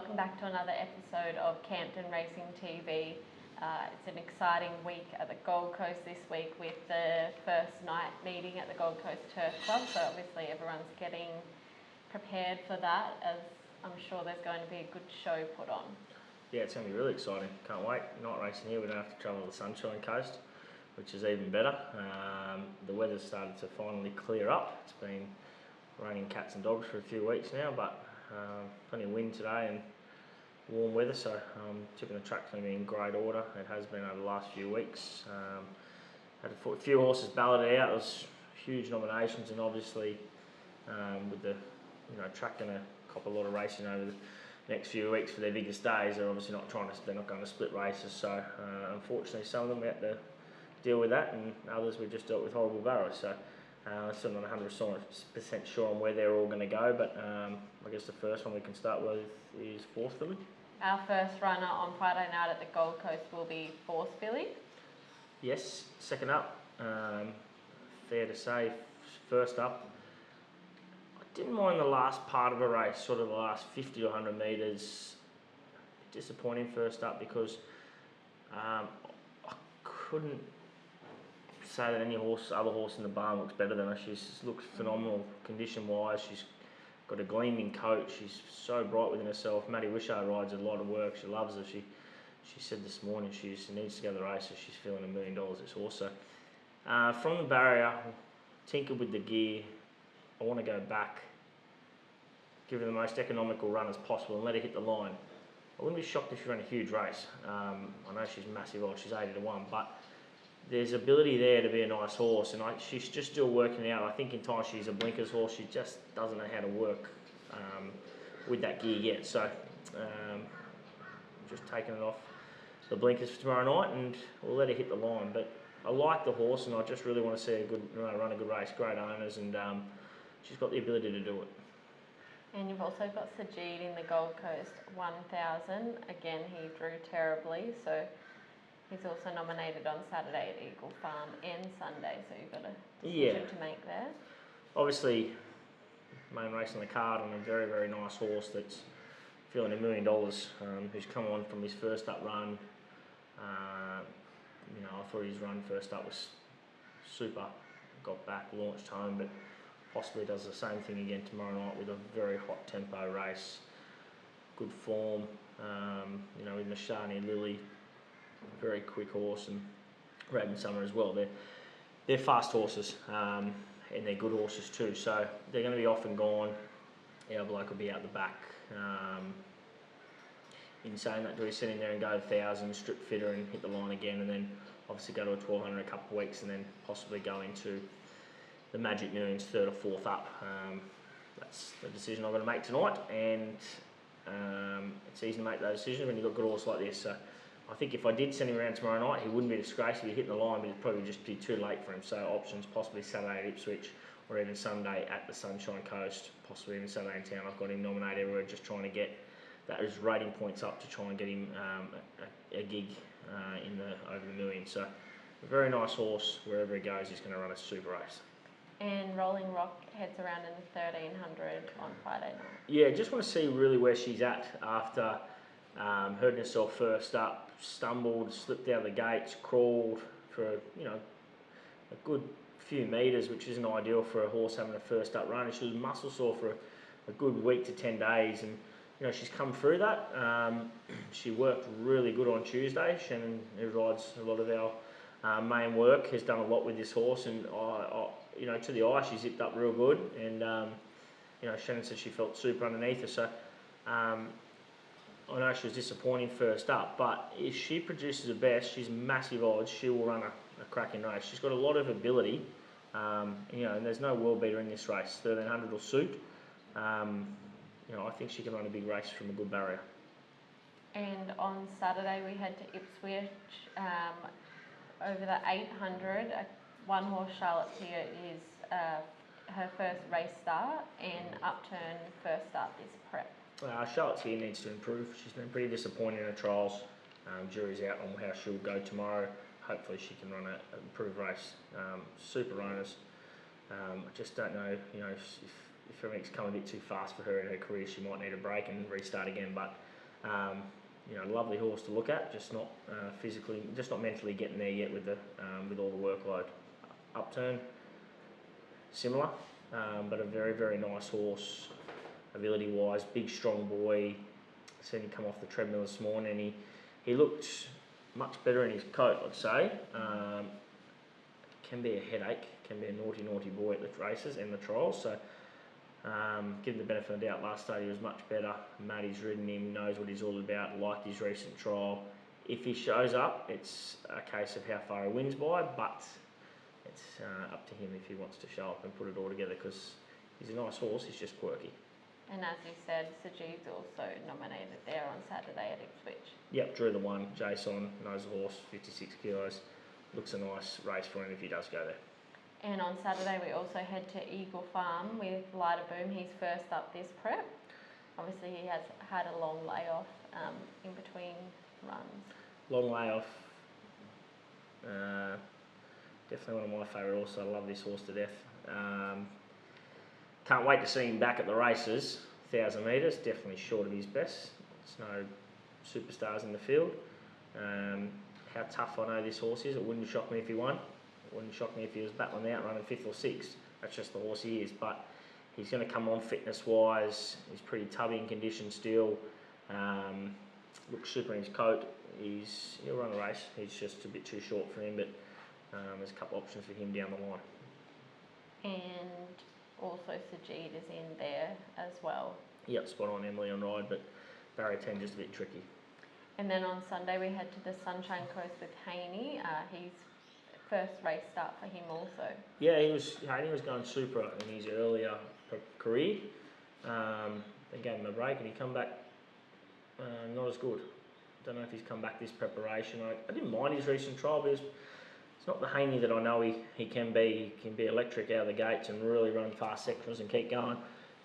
welcome back to another episode of Campton Racing TV. It's an exciting week at the Gold Coast this week with the first night meeting at the Gold Coast Turf Club, so obviously everyone's getting prepared for that, as I'm sure there's going to be a good show put on. Yeah, it's going to be really exciting. Can't wait. Night racing here, we don't have to travel to the Sunshine Coast, which is even better. The weather's started to finally clear up. It's been raining cats and dogs for a few weeks now, but plenty of wind today and warm weather, so tipping the track's going to be in great order. It has been over the last few weeks. Had a few horses balloted out. There was huge nominations, and obviously with the track going to cop a lot of racing over the next few weeks for their biggest days, they're obviously not going to split races. So unfortunately, some of them we had to deal with that, and others we just dealt with horrible barrows. So still not 100% sure on where they're all going to go, but I guess the first one we can start with is Fourth Filly. Our first runner on Friday night at the Gold Coast will be Fourth Filly. Yes, second up. Fair to say, first up. I didn't mind the last part of a race, sort of the last 50 to 100 metres. Disappointing first up because I couldn't say that any other horse in the barn looks better than her. She looks phenomenal condition-wise. She's got a gleaming coat. She's so bright within herself. Maddie Wishart rides a lot of work. She loves her. She said this morning she needs to go to the races. She's feeling $1 million, this horse. So from the barrier, tinkered with the gear. I want to go back, give her the most economical run as possible and let her hit the line. I wouldn't be shocked if she ran a huge race. I know she's massive odds. She's 80 to 1, but there's ability there to be a nice horse, and she's just still working out. I think in time she's a blinkers horse. She just doesn't know how to work with that gear yet. So just taking it off the blinkers for tomorrow night, and we'll let her hit the line. But I like the horse, and I just really want to see her run a good race. Great owners, and she's got the ability to do it. And you've also got Sajid in the Gold Coast 1000. Again, he drew terribly, so he's also nominated on Saturday at Eagle Farm and Sunday, so you've got a decision to make there. Obviously, main race on the card on a very, very nice horse that's feeling $1 million, who's come on from his first up run. I thought his run first up was super. Got back, launched home, but possibly does the same thing again tomorrow night with a very hot tempo race. Good form, with Mashani Lily. Very quick horse, and Raven Summer as well. They're fast horses, and they're good horses too. So they're going to be off and gone. Our bloke will be out the back. In saying that, do we sit in there and go 1,000, strip fitter and hit the line again, and then obviously go to a 1,200 in a couple of weeks, and then possibly go into the Magic Millions third or fourth up? That's the decision I'm going to make tonight, and it's easy to make those decisions when you've got a good horse like this. So I think if I did send him around tomorrow night, he wouldn't be disgraced if he hit the line, but it'd probably just be too late for him. So options possibly Saturday at Ipswich, or even Sunday at the Sunshine Coast, possibly even Saturday in town. I've got him nominated everywhere, just trying to get those rating points up to try and get him a gig over the million. So a very nice horse. Wherever he goes, he's going to run a super race. And Rolling Rock heads around in the 1,300 on Friday night. Yeah, just want to see really where she's at after hurting herself first up, stumbled, slipped out of the gates, crawled for a good few metres, which isn't ideal for a horse having a first up run. She was muscle sore for a good week to 10 days, and she's come through that. She worked really good on Tuesday. Shannon, who rides a lot of our main work, has done a lot with this horse, and to the eye she zipped up real good, and Shannon said she felt super underneath her. So I know she was disappointing first up, but if she produces the best, she's massive odds, she will run a cracking race. She's got a lot of ability, and there's no world beater in this race. 1,300 will suit. I think she can run a big race from a good barrier. And on Saturday we head to Ipswich. Over the 800, one horse Charlotte Pier is her first race start, and Upturn first up is prep. Charlotte here needs to improve. She's been pretty disappointing in her trials. Jury's out on how she'll go tomorrow. Hopefully she can run an improved race. Super owners. I just don't know, if everything's come a bit too fast for her in her career, she might need a break and restart again. But You know, lovely horse to look at, just not physically, just not mentally getting there yet with all the workload. Upturn, similar, but a very, very nice horse, ability-wise. Big, strong boy. Seen him come off the treadmill this morning, and he looked much better in his coat, I'd say. Can be a headache, can be a naughty, naughty boy at the races and the trials. So give him the benefit of the doubt. Last start he was much better. Matty's ridden him, knows what he's all about, liked his recent trial. If he shows up, it's a case of how far he wins by, but it's up to him if he wants to show up and put it all together, because he's a nice horse, he's just quirky. And as you said, Sajid's also nominated there on Saturday at Ipswich. Yep, drew the one. Jason knows the horse, 56 kilos. Looks a nice race for him if he does go there. And on Saturday we also head to Eagle Farm with Lighter Boom. He's first up this prep. Obviously he has had a long layoff in between runs. Long layoff. Definitely one of my favourite horses. I love this horse to death. Can't wait to see him back at the races. 1,000 metres, definitely short of his best. There's no superstars in the field. How tough I know this horse is. It wouldn't shock me if he won. It wouldn't shock me if he was battling out running 5th or 6th. That's just the horse he is. But he's going to come on fitness-wise. He's pretty tubby in condition still. Looks super in his coat. He'll run a race. He's just a bit too short for him, but there's a couple options for him down the line. And also Sajid is in there as well. Yep, spot on Emily on ride, but barrier 10 just a bit tricky. And then on Sunday we head to the Sunshine Coast with Haney. He's first race start for him also. Yeah, Haney was going super in his earlier career. They gave him a break and he come back not as good. Don't know if he's come back this preparation. I didn't mind his recent trial, but it's not the Haney that I know he can be. He can be electric out of the gates and really run fast sections and keep going.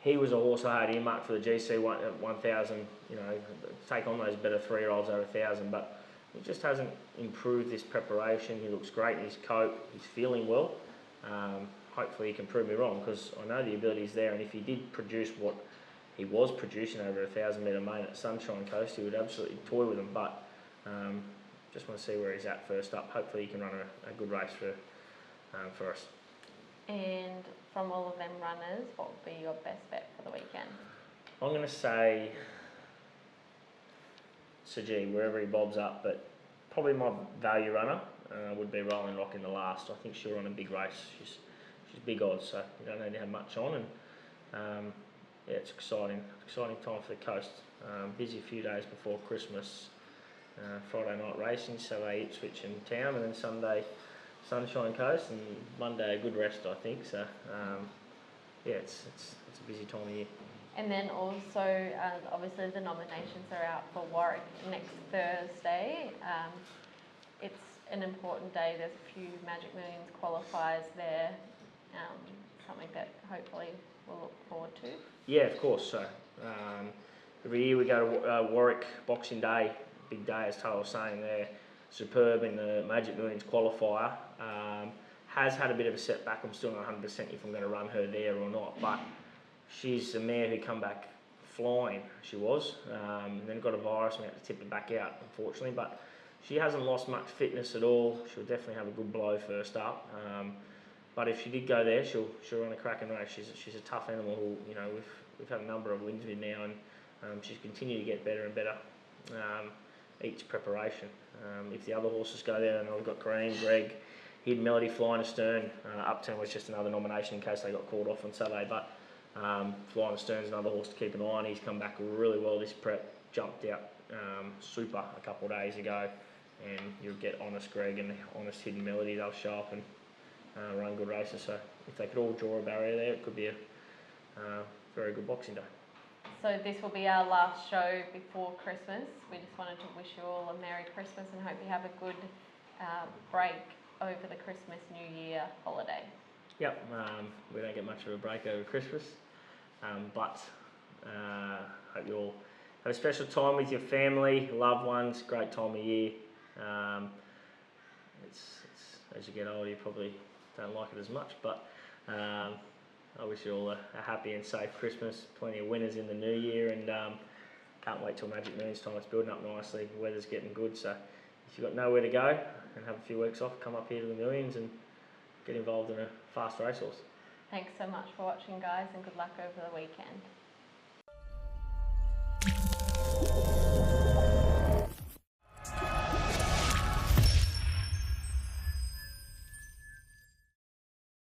He was a horse I had earmarked for the GC 1000, you know, take on those better 3-year-olds over 1000, but he just hasn't improved this preparation. He looks great in his coat, he's feeling well. Hopefully he can prove me wrong, because I know the ability's there, and if he did produce what he was producing over a 1,000 metre main at Sunshine Coast, he would absolutely toy with them, but just want to see where he's at first up. Hopefully he can run a good race for us. And from all of them runners, what would be your best bet for the weekend? I'm going to say Sajid, wherever he bobs up, but probably my value runner would be Rolling Rock in the last. I think she'll run a big race. She's big odds, so you don't need to have much on. And yeah, it's exciting time for the coast. Busy few days before Christmas. Friday night racing, Saturday Ipswich in town, and then Sunday Sunshine Coast, and Monday a good rest, I think. So yeah, it's a busy time of year. And then also, obviously the nominations are out for Warwick next Thursday. It's an important day. There's a few Magic Millions qualifiers there. Something that hopefully we'll look forward to. Yeah, of course. So every year we go to Warwick Boxing Day, big day as Taylor was saying there. Superb in the Magic Millions qualifier. Has had a bit of a setback. I'm still not 100% if I'm going to run her there or not, but she's a mare who come back flying. She was. Then got a virus and we had to tip her back out, unfortunately, but she hasn't lost much fitness at all. She'll definitely have a good blow first up. But if she did go there, she'll run a cracking race. She's a tough animal who, you know, we've had a number of wins with now, and she's continued to get better and better each preparation. If the other horses go there, and we've got Green, Greg, Hidden Melody flying astern. Upton was just another nomination in case they got called off on Saturday, but Flying Astern's another horse to keep an eye on. He's come back really well this prep, jumped out super a couple of days ago, and you'll get Honest Greg and Honest Hidden Melody. They'll show up and run good races. So if they could all draw a barrier there, it could be a very good Boxing Day. So this will be our last show before Christmas. We just wanted to wish you all a Merry Christmas and hope you have a good break over the Christmas New Year holiday. Yep, we don't get much of a break over Christmas, but hope you all have a special time with your family, loved ones. Great time of year. It's as you get older, you probably don't like it as much, but I wish you all a happy and safe Christmas. Plenty of winners in the new year, and can't wait till Magic Millions time. It's building up nicely. The weather's getting good, so if you've got nowhere to go and have a few weeks off, come up here to the Millions and get involved in a fast racehorse. Thanks so much for watching, guys, and good luck over the weekend.